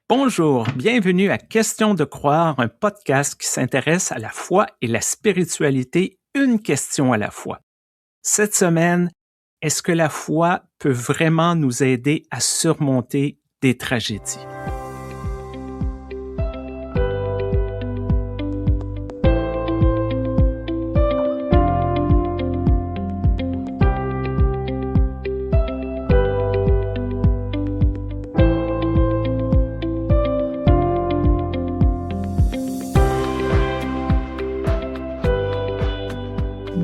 Bonjour, bienvenue à Question de croire, un podcast qui s'intéresse à la foi et la spiritualité, une question à la fois. Cette semaine, est-ce que la foi peut vraiment nous aider à surmonter des tragédies?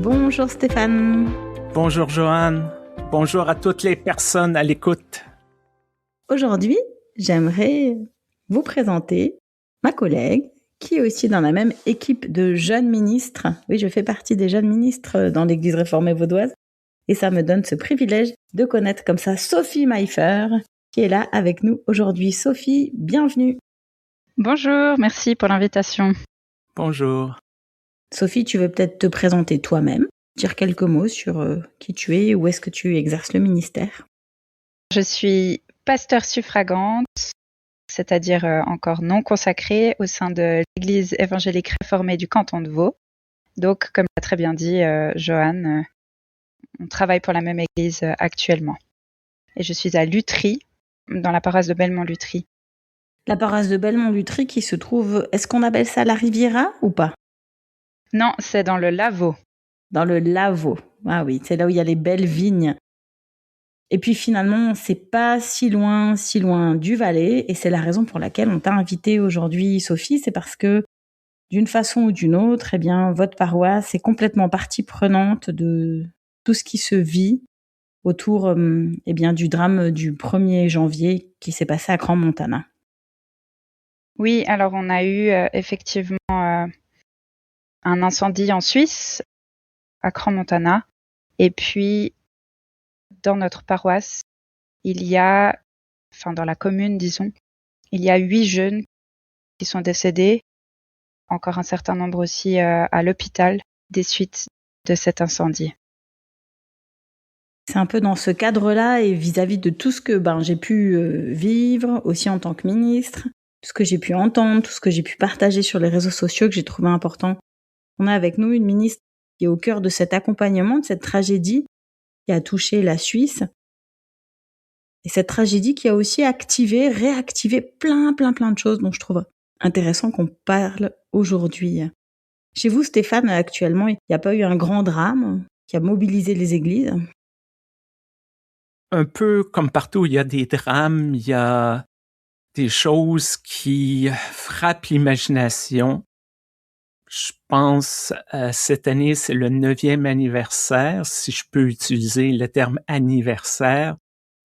Bonjour Stéphane. Bonjour Joanne. Bonjour à toutes les personnes à l'écoute. Aujourd'hui, j'aimerais vous présenter ma collègue qui est aussi dans la même équipe de jeunes ministres. Oui, je fais partie des jeunes ministres dans l'Église réformée vaudoise et ça me donne ce privilège de connaître comme ça Sophie Maillefer qui est là avec nous aujourd'hui. Sophie, bienvenue. Bonjour, merci pour l'invitation. Bonjour. Sophie, tu veux peut-être te présenter toi-même, dire quelques mots sur qui tu es et où est-ce que tu exerces le ministère. Je suis pasteur suffragante, c'est-à-dire encore non consacrée au sein de l'Église évangélique réformée du canton de Vaud. Donc, comme l'a très bien dit Joanne, on travaille pour la même église actuellement. Et je suis à Lutry, dans la paroisse de Belmont-Lutry. La paroisse de Belmont-Lutry qui se trouve, est-ce qu'on appelle ça la Riviera ou pas ? Non, c'est dans le Lavaux. Dans le Lavaux. Ah oui, c'est là où il y a les belles vignes. Et puis finalement, c'est pas si loin du Valais. Et c'est la raison pour laquelle on t'a invité aujourd'hui, Sophie. C'est parce que, d'une façon ou d'une autre, eh bien, votre paroisse est complètement partie prenante de tout ce qui se vit autour eh bien, du drame du 1er janvier qui s'est passé à Crans-Montana. Oui, alors on a eu effectivement un incendie en Suisse, à Crans-Montana. Et puis, dans notre paroisse, dans la commune, disons, il y a 8 jeunes qui sont décédés, encore un certain nombre aussi à l'hôpital des suites de cet incendie. C'est un peu dans ce cadre-là et vis-à-vis de tout ce que j'ai pu vivre aussi en tant que ministre, tout ce que j'ai pu entendre, tout ce que j'ai pu partager sur les réseaux sociaux que j'ai trouvé important. On a avec nous une ministre qui est au cœur de cet accompagnement, de cette tragédie qui a touché la Suisse. Et cette tragédie qui a aussi réactivé plein de choses dont je trouve intéressant qu'on parle aujourd'hui. Chez vous, Stéphane, actuellement, il n'y a pas eu un grand drame qui a mobilisé les églises? Un peu comme partout, il y a des drames, il y a des choses qui frappent l'imagination. Je pense, cette année, c'est le 9e anniversaire, si je peux utiliser le terme anniversaire,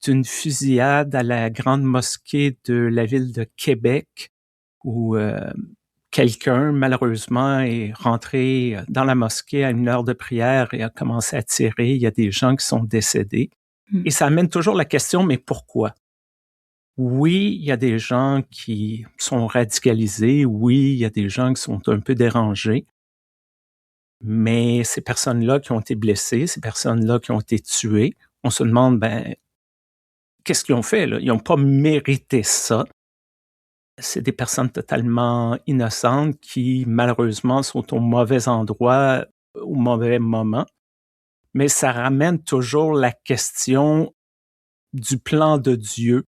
d'une fusillade à la grande mosquée de la ville de Québec, où quelqu'un, malheureusement, est rentré dans la mosquée à une heure de prière et a commencé à tirer. Il y a des gens qui sont décédés. Et ça amène toujours la question, mais pourquoi? Oui, il y a des gens qui sont radicalisés. Oui, il y a des gens qui sont un peu dérangés. Mais ces personnes-là qui ont été blessées, ces personnes-là qui ont été tuées, on se demande, qu'est-ce qu'ils ont fait, là? Ils n'ont pas mérité ça. C'est des personnes totalement innocentes qui, malheureusement, sont au mauvais endroit, au mauvais moment. Mais ça ramène toujours la question du plan de Dieu.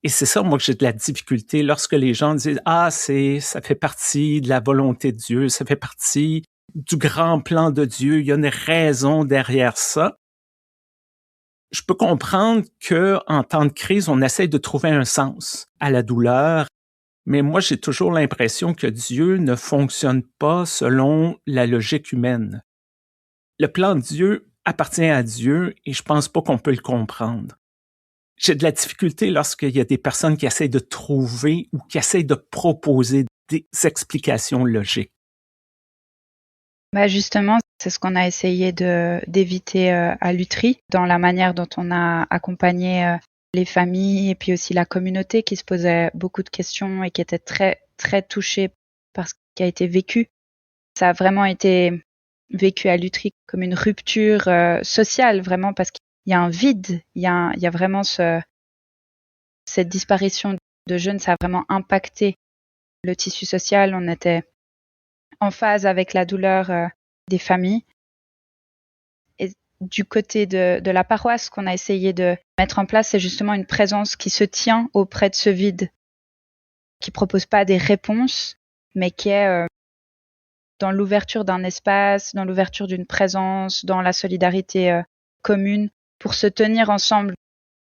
Et c'est ça, moi, que j'ai de la difficulté lorsque les gens disent « Ah, ça fait partie de la volonté de Dieu, ça fait partie du grand plan de Dieu, il y a une raison derrière ça. » Je peux comprendre qu'en temps de crise, on essaie de trouver un sens à la douleur, mais moi, j'ai toujours l'impression que Dieu ne fonctionne pas selon la logique humaine. Le plan de Dieu appartient à Dieu et je pense pas qu'on peut le comprendre. J'ai de la difficulté lorsqu'il y a des personnes qui essaient de trouver ou qui essaient de proposer des explications logiques. Justement, c'est ce qu'on a essayé d'éviter à Lutry, dans la manière dont on a accompagné les familles et puis aussi la communauté qui se posait beaucoup de questions et qui était très, très touchée par ce qui a été vécu. Ça a vraiment été vécu à Lutry comme une rupture sociale, vraiment, parce qu'il y a un vide, il y a vraiment cette disparition de jeûne, ça a vraiment impacté le tissu social. On était en phase avec la douleur des familles. Et du côté de la paroisse, ce qu'on a essayé de mettre en place, c'est justement une présence qui se tient auprès de ce vide, qui propose pas des réponses, mais qui est dans l'ouverture d'un espace, dans l'ouverture d'une présence, dans la solidarité commune, pour se tenir ensemble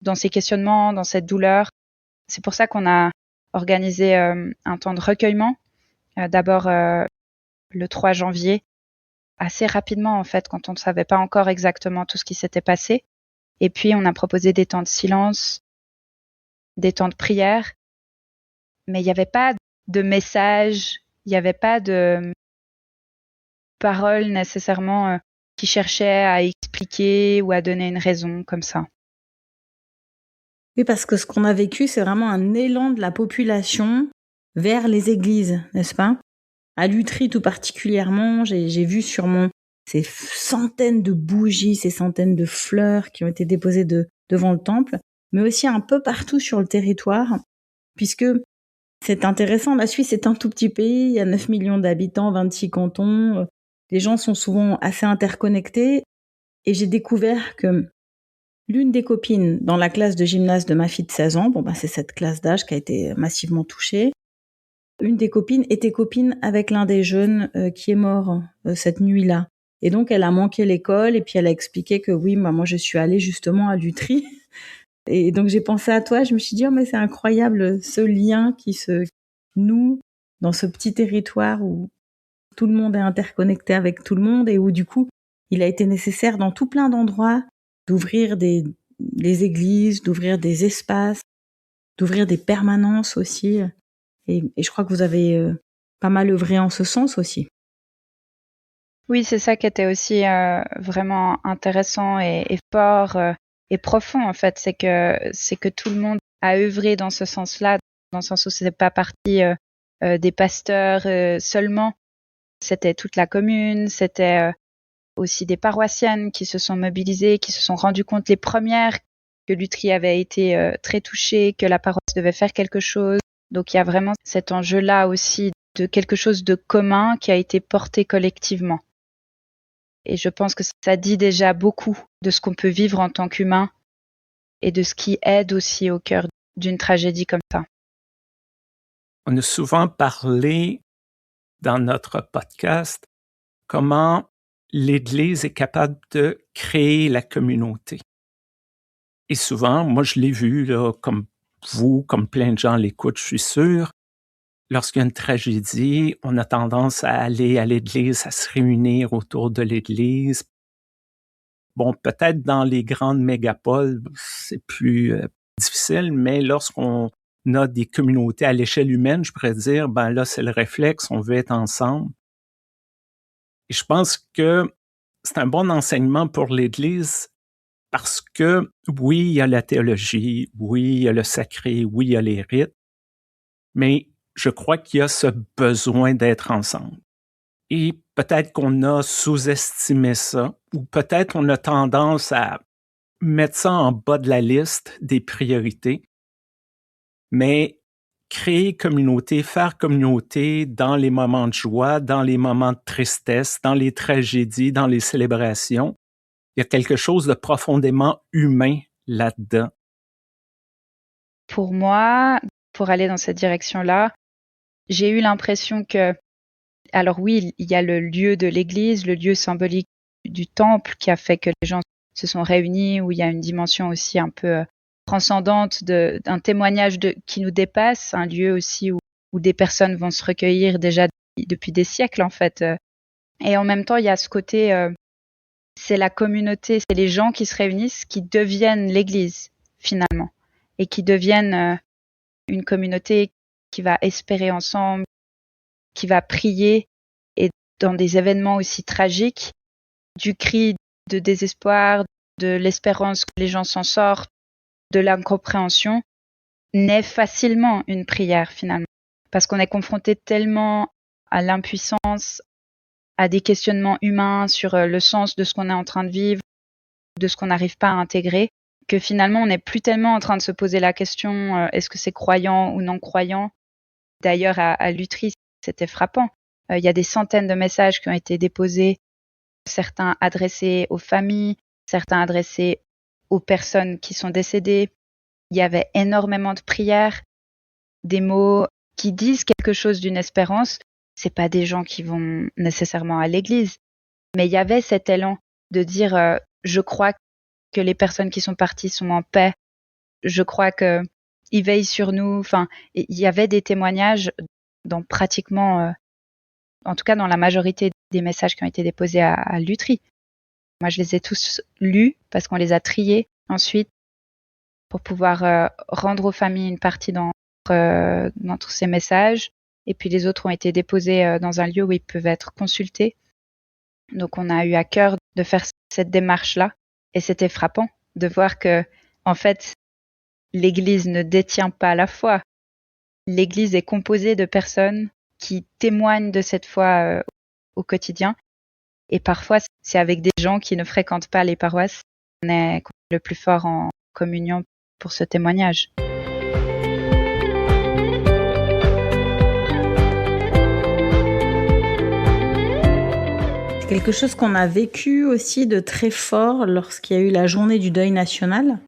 dans ces questionnements, dans cette douleur. C'est pour ça qu'on a organisé un temps de recueillement, d'abord le 3 janvier, assez rapidement en fait, quand on ne savait pas encore exactement tout ce qui s'était passé. Et puis on a proposé des temps de silence, des temps de prière, mais il n'y avait pas de message, il n'y avait pas de paroles nécessairement qui cherchaient à expliquer ou à donner une raison comme ça. Oui, parce que ce qu'on a vécu, c'est vraiment un élan de la population vers les églises, n'est-ce pas? À Lutry tout particulièrement, j'ai vu sur ces centaines de bougies, ces centaines de fleurs qui ont été déposées devant le temple, mais aussi un peu partout sur le territoire, puisque c'est intéressant, la Suisse est un tout petit pays, il y a 9 millions d'habitants, 26 cantons, les gens sont souvent assez interconnectés, et j'ai découvert que l'une des copines dans la classe de gymnase de ma fille de 16 ans, c'est cette classe d'âge qui a été massivement touchée, une des copines était copine avec l'un des jeunes qui est mort cette nuit-là. Et donc, elle a manqué l'école et puis elle a expliqué que oui, moi je suis allée justement à Lutry. Et donc, j'ai pensé à toi, je me suis dit, oh, mais c'est incroyable ce lien qui se noue dans ce petit territoire où tout le monde est interconnecté avec tout le monde et où du coup, il a été nécessaire dans tout plein d'endroits d'ouvrir des églises, d'ouvrir des espaces, d'ouvrir des permanences aussi. Et je crois que vous avez pas mal œuvré en ce sens aussi. Oui, c'est ça qui était aussi vraiment intéressant et fort et profond en fait, c'est que tout le monde a œuvré dans ce sens-là, dans le sens où c'était pas partie des pasteurs seulement, c'était toute la commune, c'était aussi des paroissiennes qui se sont mobilisées, qui se sont rendues compte les premières que Lutry avait été très touchée, que la paroisse devait faire quelque chose. Donc il y a vraiment cet enjeu-là aussi de quelque chose de commun qui a été porté collectivement. Et je pense que ça dit déjà beaucoup de ce qu'on peut vivre en tant qu'humain et de ce qui aide aussi au cœur d'une tragédie comme ça. On a souvent parlé dans notre podcast comment l'Église est capable de créer la communauté. Et souvent, moi je l'ai vu là, comme vous, comme plein de gens l'écoutent, je suis sûr, lorsqu'il y a une tragédie, on a tendance à aller à l'Église, à se réunir autour de l'Église. Bon, peut-être dans les grandes mégapoles, c'est plus difficile, mais lorsqu'on a des communautés à l'échelle humaine, je pourrais dire, ben là, c'est le réflexe, on veut être ensemble. Et je pense que c'est un bon enseignement pour l'Église parce que, oui, il y a la théologie, oui, il y a le sacré, oui, il y a les rites, mais je crois qu'il y a ce besoin d'être ensemble. Et peut-être qu'on a sous-estimé ça, ou peut-être on a tendance à mettre ça en bas de la liste des priorités, mais créer communauté, faire communauté dans les moments de joie, dans les moments de tristesse, dans les tragédies, dans les célébrations, il y a quelque chose de profondément humain là-dedans. Pour moi, pour aller dans cette direction-là, j'ai eu l'impression que, alors oui, il y a le lieu de l'église, le lieu symbolique du temple qui a fait que les gens se sont réunis, où il y a une dimension aussi un peu transcendante d'un témoignage qui nous dépasse, un lieu aussi où des personnes vont se recueillir déjà depuis des siècles en fait. Et en même temps, il y a ce côté, c'est la communauté, c'est les gens qui se réunissent qui deviennent l'église finalement et qui deviennent une communauté qui va espérer ensemble, qui va prier et dans des événements aussi tragiques, du cri de désespoir, de l'espérance que les gens s'en sortent, de l'incompréhension, naît facilement une prière finalement. Parce qu'on est confronté tellement à l'impuissance, à des questionnements humains sur le sens de ce qu'on est en train de vivre, de ce qu'on n'arrive pas à intégrer, que finalement on n'est plus tellement en train de se poser la question est-ce que c'est croyant ou non croyant. D'ailleurs à Lutry, c'était frappant. Il y a des centaines de messages qui ont été déposés, certains adressés aux familles, certains adressés aux personnes qui sont décédées. Il y avait énormément de prières, des mots qui disent quelque chose d'une espérance. C'est pas des gens qui vont nécessairement à l'église, mais il y avait cet élan de dire je crois que les personnes qui sont parties sont en paix. Je crois que ils veillent sur nous. Enfin, il y avait des témoignages dans pratiquement, en tout cas dans la majorité des messages qui ont été déposés à Lutry. Moi, je les ai tous lus parce qu'on les a triés ensuite pour pouvoir rendre aux familles une partie d'entre ces messages. Et puis les autres ont été déposés dans un lieu où ils peuvent être consultés. Donc on a eu à cœur de faire cette démarche-là. Et c'était frappant de voir que, en fait, l'Église ne détient pas la foi. L'Église est composée de personnes qui témoignent de cette foi au quotidien. Et parfois, c'est avec des gens qui ne fréquentent pas les paroisses qu'on est le plus fort en communion pour ce témoignage. C'est quelque chose qu'on a vécu aussi de très fort lorsqu'il y a eu la journée du deuil national.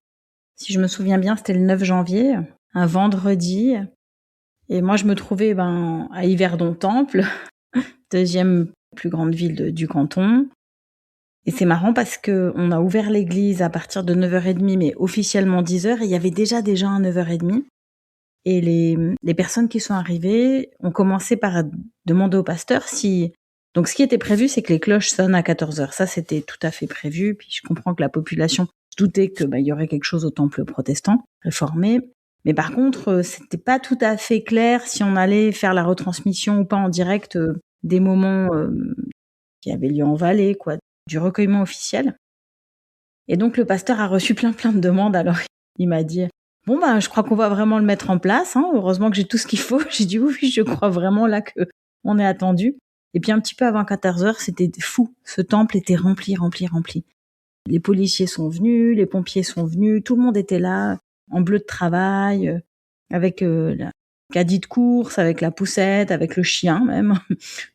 Si je me souviens bien, c'était le 9 janvier, un vendredi. Et moi, je me trouvais à Yverdon-Temple, deuxième plus grande ville du canton. Et c'est marrant parce que on a ouvert l'église à partir de 9h30, mais officiellement 10h, et il y avait déjà des gens à 9h30. Et les personnes qui sont arrivées ont commencé par demander au pasteur si... Donc ce qui était prévu, c'est que les cloches sonnent à 14h. Ça, c'était tout à fait prévu. Puis je comprends que la population se doutait que il y aurait quelque chose au temple protestant réformé. Mais par contre, c'était pas tout à fait clair si on allait faire la retransmission ou pas en direct des moments qui avaient lieu en Valais, quoi, du recueillement officiel. Et donc le pasteur a reçu plein de demandes. Alors il m'a dit bon je crois qu'on va vraiment le mettre en place. Hein. Heureusement que j'ai tout ce qu'il faut. J'ai dit oui, je crois vraiment là que on est attendu. Et puis un petit peu avant 14h, c'était fou. Ce temple était rempli. Les policiers sont venus, les pompiers sont venus, tout le monde était là, en bleu de travail, avec la caddie de course, avec la poussette, avec le chien même.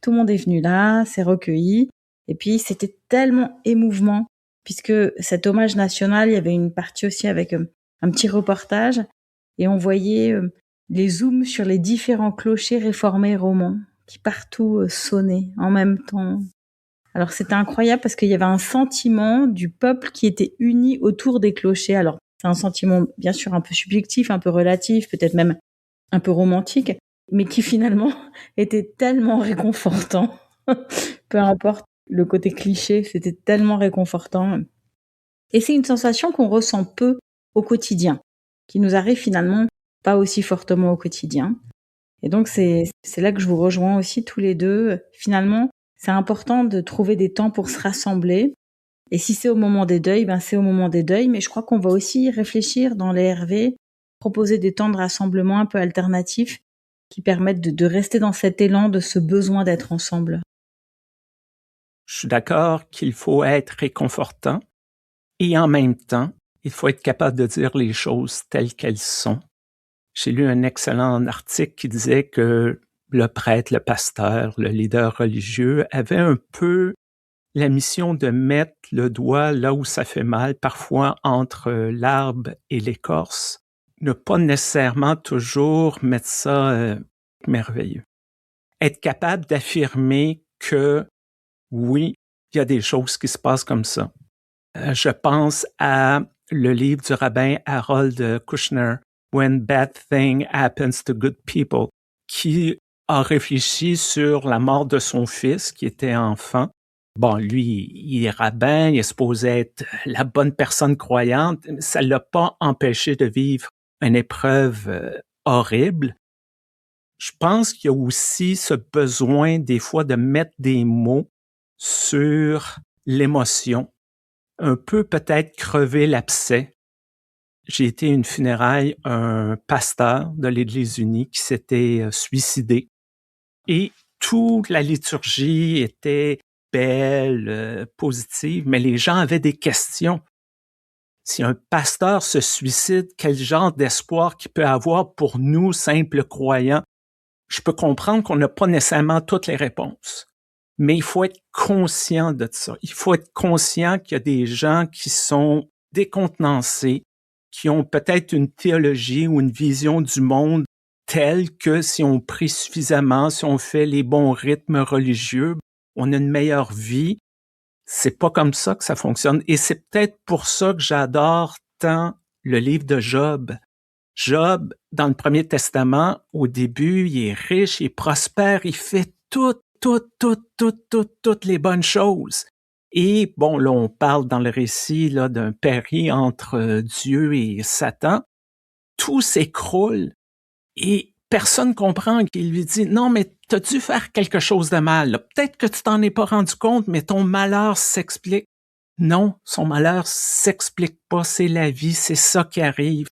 Tout le monde est venu là, s'est recueilli. Et puis c'était tellement émouvant, puisque cet hommage national, il y avait une partie aussi avec un petit reportage, et on voyait les zooms sur les différents clochers réformés romans, qui partout sonnaient en même temps. Alors c'était incroyable parce qu'il y avait un sentiment du peuple qui était uni autour des clochers. Alors c'est un sentiment bien sûr un peu subjectif, un peu relatif, peut-être même un peu romantique, mais qui finalement était tellement réconfortant. Peu importe le côté cliché, c'était tellement réconfortant. Et c'est une sensation qu'on ressent peu au quotidien, qui nous arrive finalement pas aussi fortement au quotidien. Et donc c'est là que je vous rejoins aussi tous les deux. Finalement, c'est important de trouver des temps pour se rassembler. Et si c'est au moment des deuils, c'est au moment des deuils. Mais je crois qu'on va aussi réfléchir dans les RV, proposer des temps de rassemblement un peu alternatifs qui permettent de rester dans cet élan de ce besoin d'être ensemble. Je suis d'accord qu'il faut être réconfortant et en même temps, il faut être capable de dire les choses telles qu'elles sont. J'ai lu un excellent article qui disait que le prêtre, le pasteur, le leader religieux avait un peu la mission de mettre le doigt là où ça fait mal, parfois entre l'arbre et l'écorce. Ne pas nécessairement toujours mettre ça merveilleux. Être capable d'affirmer que oui, il y a des choses qui se passent comme ça. Je pense à le livre du rabbin Harold Kushner, When Bad Thing Happens to Good People, qui a réfléchi sur la mort de son fils qui était enfant. Bon, lui, il est rabbin, il est supposé être la bonne personne croyante. Ça ne l'a pas empêché de vivre une épreuve horrible. Je pense qu'il y a aussi ce besoin des fois de mettre des mots sur l'émotion, un peu peut-être crever l'abcès. J'ai été à une funéraille, un pasteur de l'Église unie qui s'était suicidé et toute la liturgie était belle, positive, mais les gens avaient des questions. Si un pasteur se suicide, quel genre d'espoir qu'il peut avoir pour nous, simples croyants? Je peux comprendre qu'on n'a pas nécessairement toutes les réponses, mais il faut être conscient de ça. Il faut être conscient qu'il y a des gens qui sont décontenancés, qui ont peut-être une théologie ou une vision du monde telle que si on prie suffisamment, si on fait les bons rythmes religieux, on a une meilleure vie. C'est pas comme ça que ça fonctionne. Et c'est peut-être pour ça que j'adore tant le livre de Job. Job, dans le Premier Testament, au début, il est riche, il est prospère, il fait toutes les bonnes choses. Et bon, là, on parle dans le récit là, d'un pari entre Dieu et Satan. Tout s'écroule et personne comprend qu'il lui dit « Non, mais t'as dû faire quelque chose de mal. Là. Peut-être que tu t'en es pas rendu compte, mais ton malheur s'explique. » Non, son malheur s'explique pas, c'est la vie, c'est ça qui arrive.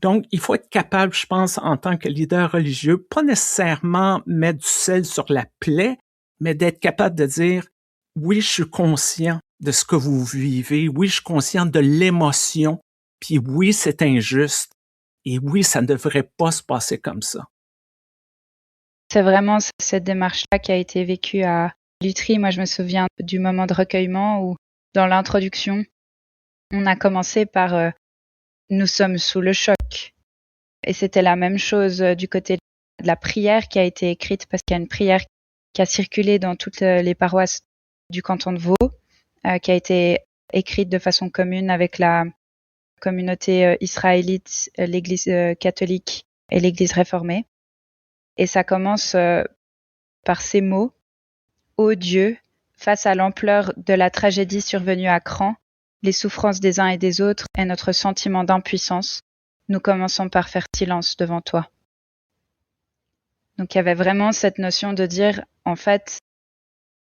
Donc, il faut être capable, je pense, en tant que leader religieux, pas nécessairement mettre du sel sur la plaie, mais d'être capable de dire « Oui, je suis conscient de ce que vous vivez. Oui, je suis conscient de l'émotion. Puis oui, c'est injuste. Et oui, ça ne devrait pas se passer comme ça. » C'est vraiment cette démarche-là qui a été vécue à Lutry. Moi, je me souviens du moment de recueillement où, dans l'introduction, on a commencé par nous sommes sous le choc. Et c'était la même chose du côté de la prière qui a été écrite, parce qu'il y a une prière qui a circulé dans toutes les paroisses du canton de Vaud, qui a été écrite de façon commune avec la communauté israélite, l'Église catholique et l'Église réformée. Et ça commence par ces mots. « Ô Dieu, face à l'ampleur de la tragédie survenue à Cran, les souffrances des uns et des autres et notre sentiment d'impuissance, nous commençons par faire silence devant toi. » Donc il y avait vraiment cette notion de dire, en fait,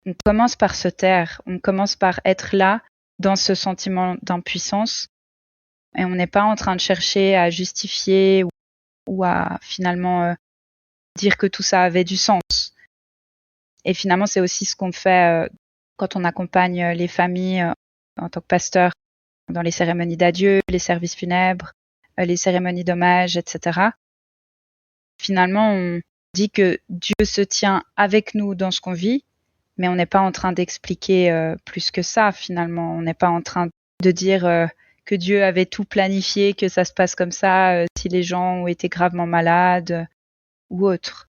on commence par se taire, on commence par être là dans ce sentiment d'impuissance et on n'est pas en train de chercher à justifier ou à finalement dire que tout ça avait du sens. Et finalement, c'est aussi ce qu'on fait quand on accompagne les familles en tant que pasteur dans les cérémonies d'adieu, les services funèbres, les cérémonies d'hommage, etc. Finalement, on dit que Dieu se tient avec nous dans ce qu'on vit, mais on n'est pas en train d'expliquer plus que ça, finalement. On n'est pas en train de dire que Dieu avait tout planifié, que ça se passe comme ça, si les gens ont été gravement malades ou autres.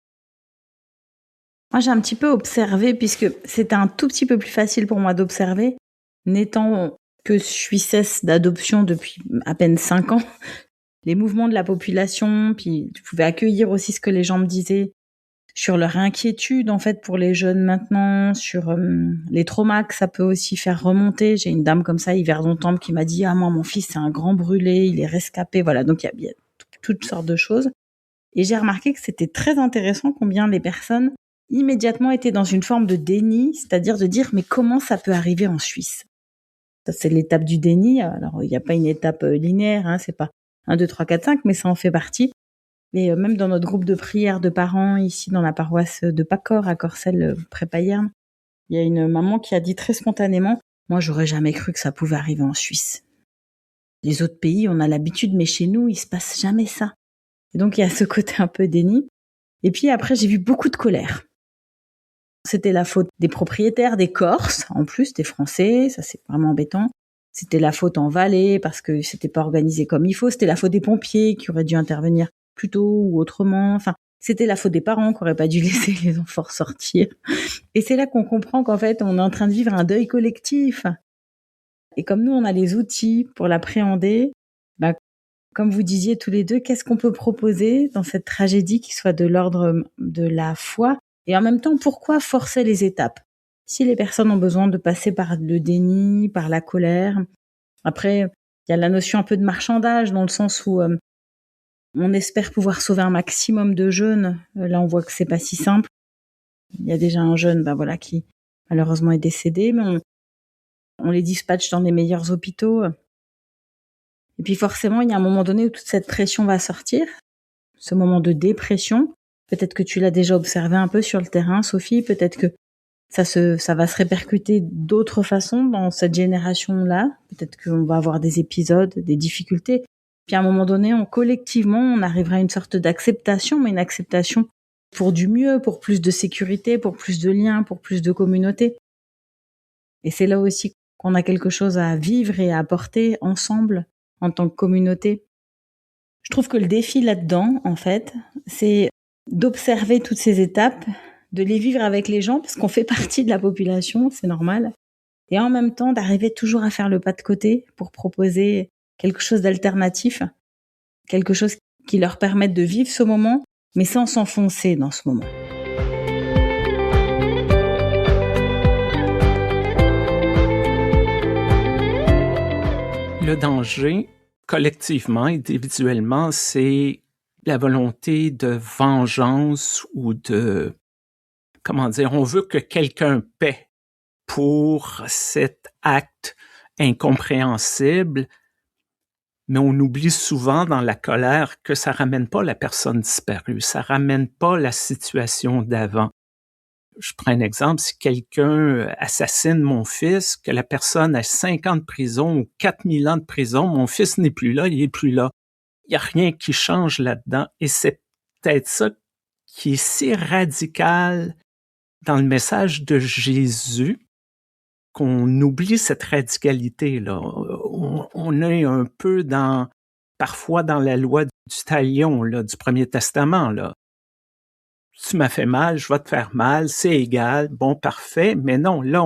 Moi, j'ai un petit peu observé, puisque c'était un tout petit peu plus facile pour moi d'observer, n'étant que Suissesse d'adoption depuis à peine 5 ans, les mouvements de la population, puis je pouvais accueillir aussi ce que les gens me disaient sur leur inquiétude, en fait, pour les jeunes maintenant, sur les traumas que ça peut aussi faire remonter. J'ai une dame comme ça, Yverdon Temple, qui m'a dit « Ah, moi, mon fils, c'est un grand brûlé, il est rescapé. » Voilà, donc il y a toutes sortes de choses. Et j'ai remarqué que c'était très intéressant combien les personnes immédiatement étaient dans une forme de déni, c'est-à-dire de dire « Mais comment ça peut arriver en Suisse ?» Ça, c'est l'étape du déni. Alors, il n'y a pas une étape linéaire, hein, c'est pas 1, 2, 3, 4, 5, mais ça en fait partie. Et même dans notre groupe de prière de parents, ici dans la paroisse de Pacor, à Corcelles, près Payerne, il y a une maman qui a dit très spontanément « Moi, j'aurais jamais cru que ça pouvait arriver en Suisse. Les autres pays, on a l'habitude, mais chez nous, il se passe jamais ça. » Et donc, il y a ce côté un peu déni. Et puis après, j'ai vu beaucoup de colère. C'était la faute des propriétaires, des Corses, en plus des Français, ça c'est vraiment embêtant. C'était la faute en Valais parce que c'était pas organisé comme il faut. C'était la faute des pompiers qui auraient dû intervenir plus tôt ou autrement. Enfin, c'était la faute des parents qui auraient pas dû laisser les enfants sortir. Et c'est là qu'on comprend qu'en fait, on est en train de vivre un deuil collectif. Et comme nous, on a les outils pour l'appréhender, comme vous disiez tous les deux, qu'est-ce qu'on peut proposer dans cette tragédie qui soit de l'ordre de la foi? Et en même temps, pourquoi forcer les étapes? Si les personnes ont besoin de passer par le déni, par la colère. Après, il y a la notion un peu de marchandage, dans le sens où on espère pouvoir sauver un maximum de jeunes. Là, on voit que c'est pas si simple. Il y a déjà un jeune qui malheureusement est décédé, mais on les dispatche dans les meilleurs hôpitaux. Et puis forcément, il y a un moment donné où toute cette pression va sortir, ce moment de dépression. Peut-être que tu l'as déjà observé un peu sur le terrain, Sophie. Peut-être que ça va se répercuter d'autres façons dans cette génération-là. Peut-être qu'on va avoir des épisodes, des difficultés. Puis à un moment donné, collectivement, on arrivera à une sorte d'acceptation, mais une acceptation pour du mieux, pour plus de sécurité, pour plus de liens, pour plus de communauté. Et c'est là aussi qu'on a quelque chose à vivre et à apporter ensemble en tant que communauté. Je trouve que le défi là-dedans, en fait, c'est d'observer toutes ces étapes, de les vivre avec les gens, parce qu'on fait partie de la population, c'est normal. Et en même temps, d'arriver toujours à faire le pas de côté pour proposer quelque chose d'alternatif, quelque chose qui leur permette de vivre ce moment, mais sans s'enfoncer dans ce moment. Le danger, collectivement, individuellement, c'est la volonté de vengeance ou on veut que quelqu'un paie pour cet acte incompréhensible, mais on oublie souvent dans la colère que ça ramène pas la personne disparue, ça ramène pas la situation d'avant. Je prends un exemple, si quelqu'un assassine mon fils, que la personne a 5 ans de prison ou 4000 ans de prison, mon fils n'est plus là, il est plus là. Il n'y a rien qui change là-dedans. Et c'est peut-être ça qui est si radical dans le message de Jésus qu'on oublie cette radicalité-là. On est un peu parfois dans la loi du talion, là, du Premier Testament, là. Tu m'as fait mal, je vais te faire mal, c'est égal, bon, parfait. Mais non, là,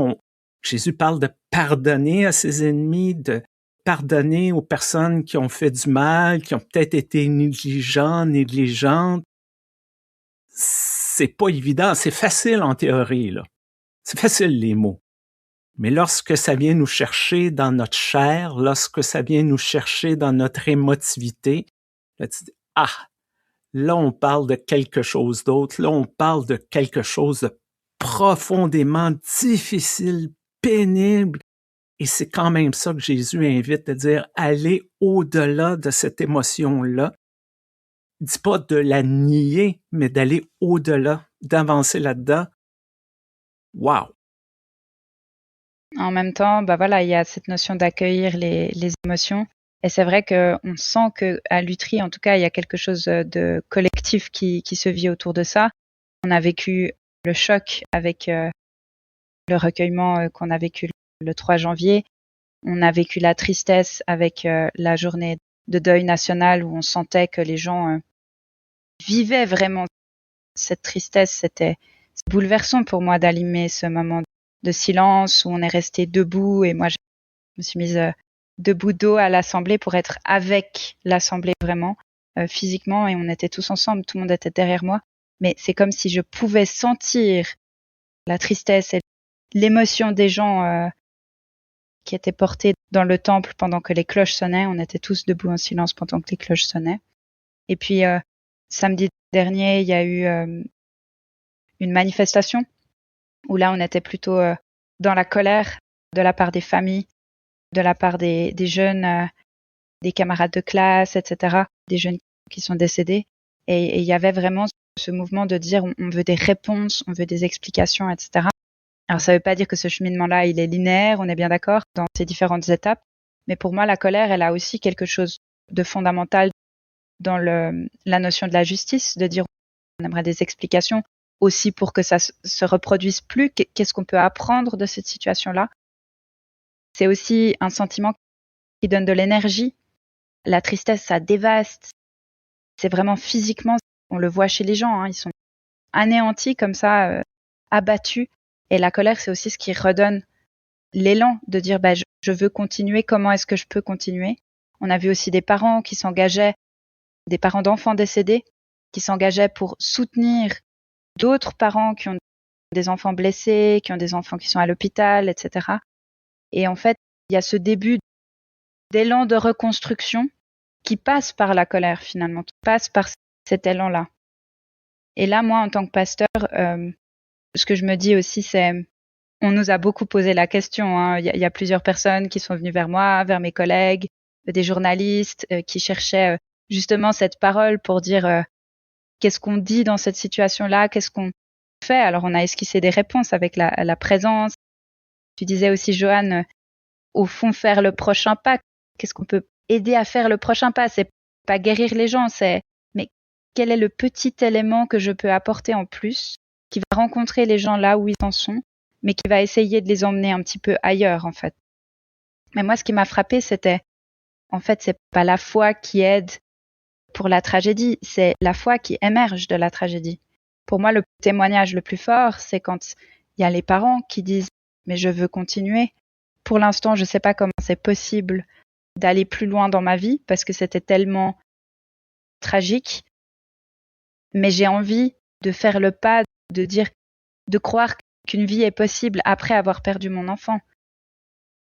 Jésus parle de pardonner à ses ennemis, de pardonner aux personnes qui ont fait du mal, qui ont peut-être été négligentes. C'est pas évident, c'est facile en théorie, là. C'est facile, les mots. Mais lorsque ça vient nous chercher dans notre chair, lorsque ça vient nous chercher dans notre émotivité, là, tu dis, là, on parle de quelque chose d'autre. Là, on parle de quelque chose de profondément difficile, pénible. Et c'est quand même ça que Jésus invite à dire, allez au-delà de cette émotion-là. Il dit pas de la nier, mais d'aller au-delà, d'avancer là-dedans. Wow! En même temps, il y a cette notion d'accueillir les émotions. Et c'est vrai qu'on sent qu'à Lutry, en tout cas, il y a quelque chose de collectif qui se vit autour de ça. On a vécu le choc avec le recueillement qu'on a vécu le 3 janvier. On a vécu la tristesse avec la journée de deuil national où on sentait que les gens vivaient vraiment cette tristesse. C'est bouleversant pour moi d'animer ce moment de silence où on est resté debout et moi je me suis mise debout dos à l'assemblée pour être avec l'assemblée vraiment physiquement et on était tous ensemble, tout le monde était derrière moi, mais c'est comme si je pouvais sentir la tristesse et l'émotion des gens qui étaient portés dans le temple pendant que les cloches sonnaient. On était tous debout en silence pendant que les cloches sonnaient. Et puis samedi dernier, il y a eu une manifestation où là on était plutôt dans la colère de la part des familles, de la part des jeunes, des camarades de classe, etc., des jeunes qui sont décédés. Et il y avait vraiment ce mouvement de dire on veut des réponses, on veut des explications, etc. Alors ça ne veut pas dire que ce cheminement-là, il est linéaire, on est bien d'accord, dans ces différentes étapes. Mais pour moi, la colère, elle a aussi quelque chose de fondamental dans la notion de la justice, de dire on aimerait des explications aussi pour que ça se reproduise plus. Qu'est-ce qu'on peut apprendre de cette situation-là? C'est aussi un sentiment qui donne de l'énergie. La tristesse, ça dévaste. C'est vraiment physiquement, on le voit chez les gens, ils sont anéantis comme ça, abattus. Et la colère, c'est aussi ce qui redonne l'élan de dire je veux continuer, comment est-ce que je peux continuer? On a vu aussi des parents qui s'engageaient, des parents d'enfants décédés, qui s'engageaient pour soutenir d'autres parents qui ont des enfants blessés, qui ont des enfants qui sont à l'hôpital, etc. Et en fait, il y a ce début d'élan de reconstruction qui passe par la colère finalement, qui passe par cet élan-là. Et là, moi, en tant que pasteur, ce que je me dis aussi, c'est, on nous a beaucoup posé la question. Il y a plusieurs personnes qui sont venues vers moi, vers mes collègues, des journalistes qui cherchaient justement cette parole pour dire qu'est-ce qu'on dit dans cette situation-là, qu'est-ce qu'on fait? Alors, on a esquissé des réponses avec la présence. Tu disais aussi, Joanne, au fond, faire le prochain pas. Qu'est-ce qu'on peut aider à faire le prochain pas? C'est pas guérir les gens, mais quel est le petit élément que je peux apporter en plus, qui va rencontrer les gens là où ils en sont, mais qui va essayer de les emmener un petit peu ailleurs, en fait. Mais moi, ce qui m'a frappé, c'était, en fait, c'est pas la foi qui aide pour la tragédie, c'est la foi qui émerge de la tragédie. Pour moi, le témoignage le plus fort, c'est quand il y a les parents qui disent « mais je veux continuer. Pour l'instant, je sais pas comment c'est possible d'aller plus loin dans ma vie parce que c'était tellement tragique, mais j'ai envie de faire le pas, de dire, de croire qu'une vie est possible après avoir perdu mon enfant. »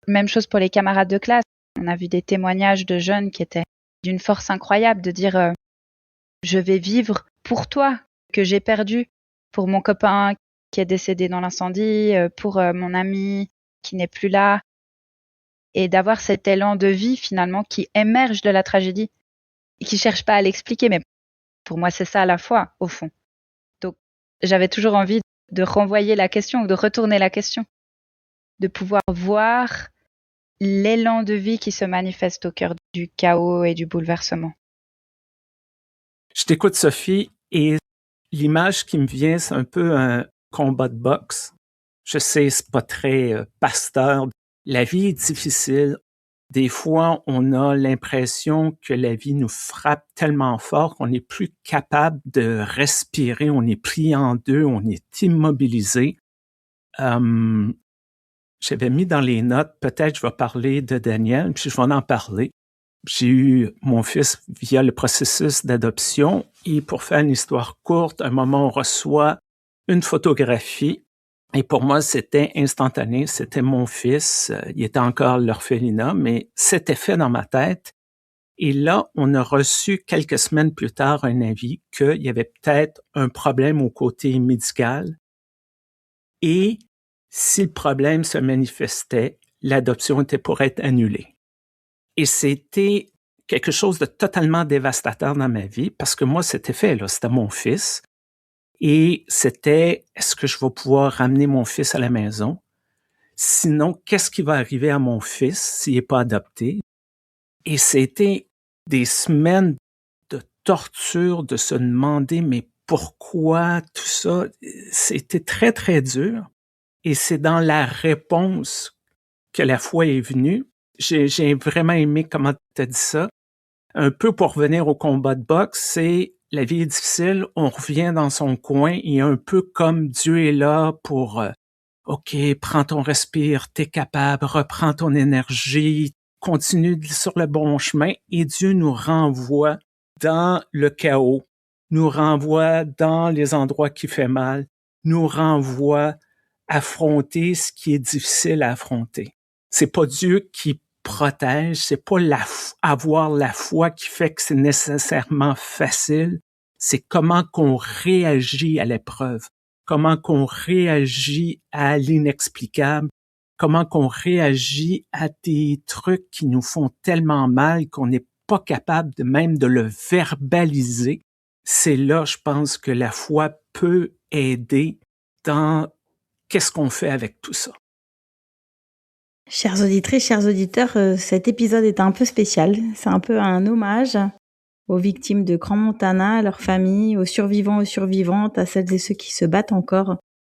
Même chose pour les camarades de classe. On a vu des témoignages de jeunes qui étaient d'une force incroyable de dire je vais vivre pour toi que j'ai perdu, pour mon copain qui est décédé dans l'incendie, pour mon ami qui n'est plus là, et d'avoir cet élan de vie finalement qui émerge de la tragédie et qui cherche pas à l'expliquer, mais pour moi c'est ça à la foi au fond. Donc j'avais toujours envie de renvoyer la question ou de retourner la question, de pouvoir voir l'élan de vie qui se manifeste au cœur du chaos et du bouleversement. Je t'écoute, Sophie, et l'image qui me vient, c'est un peu un combat de boxe. Je sais, c'est pas très pasteur. La vie est difficile. Des fois, on a l'impression que la vie nous frappe tellement fort qu'on n'est plus capable de respirer. On est pris en deux, on est immobilisé. J'avais mis dans les notes, peut-être je vais parler de Daniel, puis je vais en parler. J'ai eu mon fils via le processus d'adoption et pour faire une histoire courte, à un moment, on reçoit une photographie et pour moi, c'était instantané. C'était mon fils. Il était encore à l'orphelinat, mais c'était fait dans ma tête. Et là, on a reçu quelques semaines plus tard un avis qu'il y avait peut-être un problème au côté médical et si le problème se manifestait, l'adoption était pour être annulée. Et c'était quelque chose de totalement dévastateur dans ma vie parce que moi, c'était fait, là, c'était mon fils. Et c'était, est-ce que je vais pouvoir ramener mon fils à la maison? Sinon, qu'est-ce qui va arriver à mon fils s'il n'est pas adopté? Et c'était des semaines de torture, de se demander, mais pourquoi tout ça? C'était très, très dur. Et c'est dans la réponse que la foi est venue. J'ai vraiment aimé comment tu as dit ça. Un peu pour revenir au combat de boxe, c'est la vie est difficile, on revient dans son coin et un peu comme Dieu est là pour OK, prends ton respire, t'es capable, reprends ton énergie, continue sur le bon chemin et Dieu nous renvoie dans le chaos, nous renvoie dans les endroits qui fait mal, nous renvoie affronter ce qui est difficile à affronter. C'est pas Dieu qui protège, c'est pas avoir la foi qui fait que c'est nécessairement facile, c'est comment qu'on réagit à l'épreuve, comment qu'on réagit à l'inexplicable, comment qu'on réagit à des trucs qui nous font tellement mal qu'on n'est pas capable de même de le verbaliser. C'est là, je pense, que la foi peut aider dans qu'est-ce qu'on fait avec tout ça. Chères auditrices, chers auditeurs, cet épisode est un peu spécial. C'est un peu un hommage aux victimes de Crans-Montana, à leurs familles, aux survivants, aux survivantes, à celles et ceux qui se battent encore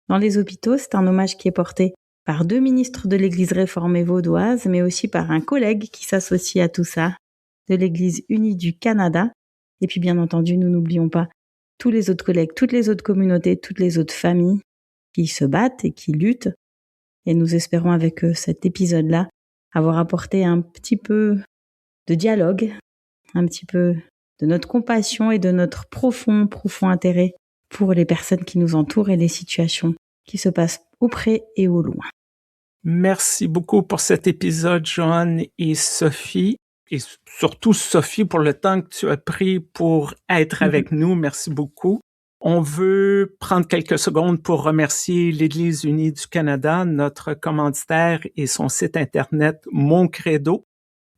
dans les hôpitaux. C'est un hommage qui est porté par 2 ministres de l'Église réformée vaudoise, mais aussi par un collègue qui s'associe à tout ça, de l'Église unie du Canada. Et puis bien entendu, nous n'oublions pas tous les autres collègues, toutes les autres communautés, toutes les autres familles qui se battent et qui luttent. Et nous espérons avec cet épisode-là avoir apporté un petit peu de dialogue, un petit peu de notre compassion et de notre profond intérêt pour les personnes qui nous entourent et les situations qui se passent auprès et au loin. Merci beaucoup pour cet épisode, Joanne et Sophie. Et surtout, Sophie, pour le temps que tu as pris pour être avec nous. Merci beaucoup. On veut prendre quelques secondes pour remercier l'Église unie du Canada, notre commanditaire et son site Internet Mon Credo.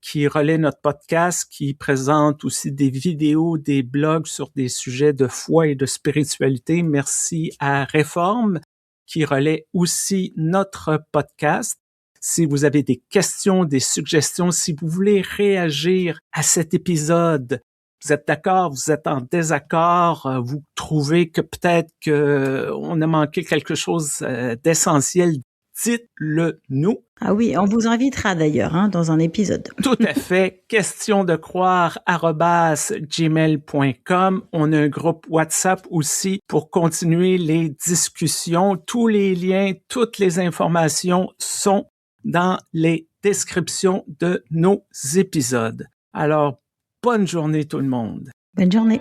qui relaie notre podcast, qui présente aussi des vidéos, des blogs sur des sujets de foi et de spiritualité. Merci à Réforme, qui relaie aussi notre podcast. Si vous avez des questions, des suggestions, si vous voulez réagir à cet épisode, vous êtes d'accord, vous êtes en désaccord, vous trouvez que peut-être qu'on a manqué quelque chose d'essentiel, dites-le nous. Ah oui, on vous invitera d'ailleurs dans un épisode. Tout à fait. questiondecroire@gmail.com. On a un groupe WhatsApp aussi pour continuer les discussions. Tous les liens, toutes les informations sont dans les descriptions de nos épisodes. Alors, bonne journée tout le monde. Bonne journée.